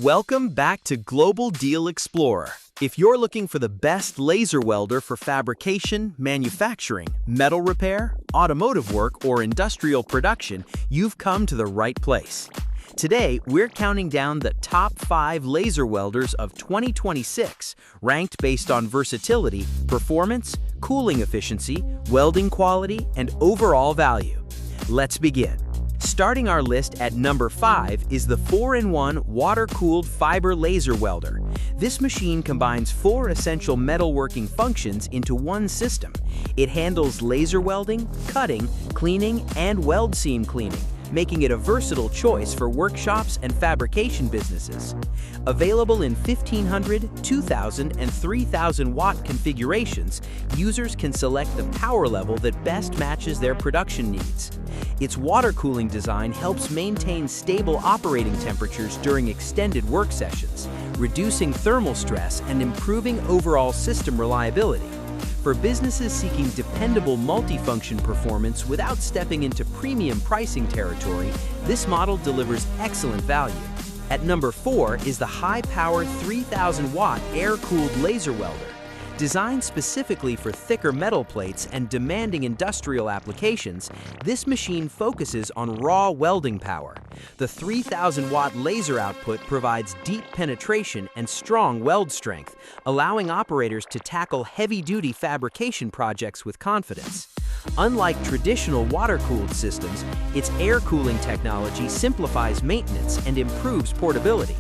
Welcome back to Global Deal Explorer. If you're looking for the best laser welder for fabrication, manufacturing, metal repair, automotive work, or industrial production, you've come to the right place. Today, we're counting down the top 5 laser welders of 2026, ranked based on versatility, performance, cooling efficiency, welding quality, and overall value. Let's begin. Starting our list at number 5 is the 4-in-1 water-cooled fiber laser welder. This machine combines 4 essential metalworking functions into one system. It handles laser welding, cutting, cleaning, and weld seam cleaning, making it a versatile choice for workshops and fabrication businesses. Available in 1500, 2000, and 3000 watt configurations, users can select the power level that best matches their production needs. Its water cooling design helps maintain stable operating temperatures during extended work sessions, reducing thermal stress and improving overall system reliability. For businesses seeking dependable multifunction performance without stepping into premium pricing territory, this model delivers excellent value. At number 4 is the high-power 3000-watt air-cooled laser welder. Designed specifically for thicker metal plates and demanding industrial applications, this machine focuses on raw welding power. The 3000-watt laser output provides deep penetration and strong weld strength, allowing operators to tackle heavy-duty fabrication projects with confidence. Unlike traditional water-cooled systems, its air cooling technology simplifies maintenance and improves portability.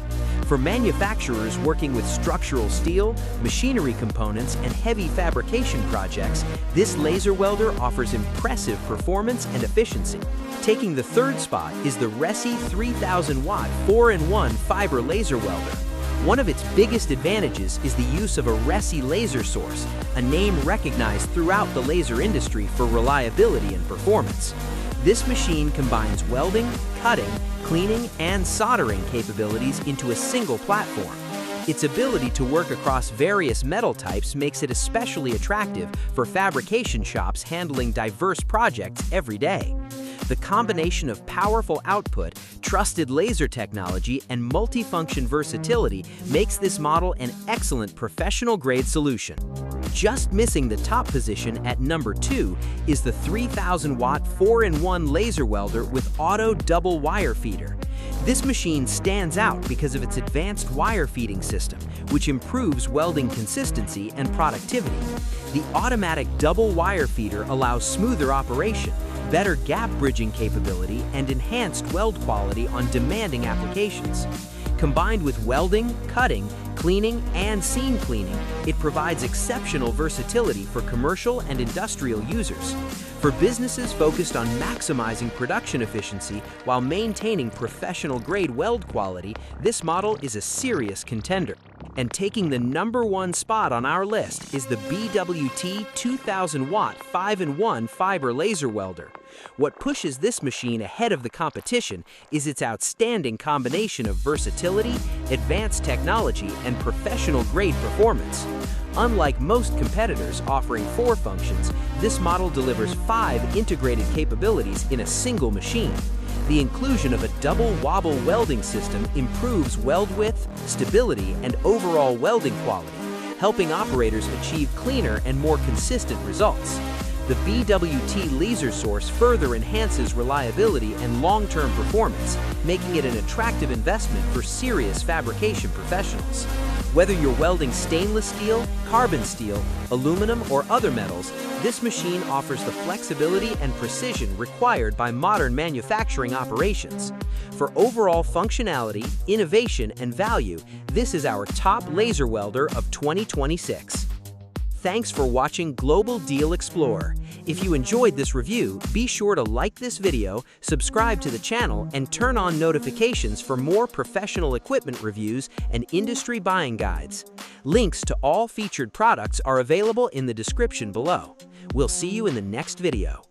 For manufacturers working with structural steel, machinery components, and heavy fabrication projects, this laser welder offers impressive performance and efficiency. Taking the third spot is the Reci 3000-watt 4-in-1 fiber laser welder. One of its biggest advantages is the use of a Reci laser source, a name recognized throughout the laser industry for reliability and performance. This machine combines welding, cutting, cleaning, and soldering capabilities into a single platform. Its ability to work across various metal types makes it especially attractive for fabrication shops handling diverse projects every day. The combination of powerful output, trusted laser technology, and multifunction versatility makes this model an excellent professional-grade solution. Just missing the top position at number 2 is the 3000-watt 4-in-1 laser welder with auto double wire feeder. This machine stands out because of its advanced wire feeding system, which improves welding consistency and productivity. The automatic double wire feeder allows smoother operation, better gap bridging capability, and enhanced weld quality on demanding applications. Combined with welding, cutting, cleaning, and seam cleaning, it provides exceptional versatility for commercial and industrial users. For businesses focused on maximizing production efficiency while maintaining professional-grade weld quality, this model is a serious contender. And taking the number 1 spot on our list is the BWT 2000-watt 5-in-1 fiber laser welder. What pushes this machine ahead of the competition is its outstanding combination of versatility, advanced technology, and professional-grade performance. Unlike most competitors offering 4 functions, this model delivers 5 integrated capabilities in a single machine. The inclusion of a double wobble welding system improves weld width, stability, and overall welding quality, helping operators achieve cleaner and more consistent results. The BWT laser source further enhances reliability and long-term performance, making it an attractive investment for serious fabrication professionals. Whether you're welding stainless steel, carbon steel, aluminum, or other metals, this machine offers the flexibility and precision required by modern manufacturing operations. For overall functionality, innovation, and value, this is our top laser welder of 2026. Thanks for watching Global Deal Explorer. If you enjoyed this review, be sure to like this video, subscribe to the channel, and turn on notifications for more professional equipment reviews and industry buying guides. Links to all featured products are available in the description below. We'll see you in the next video.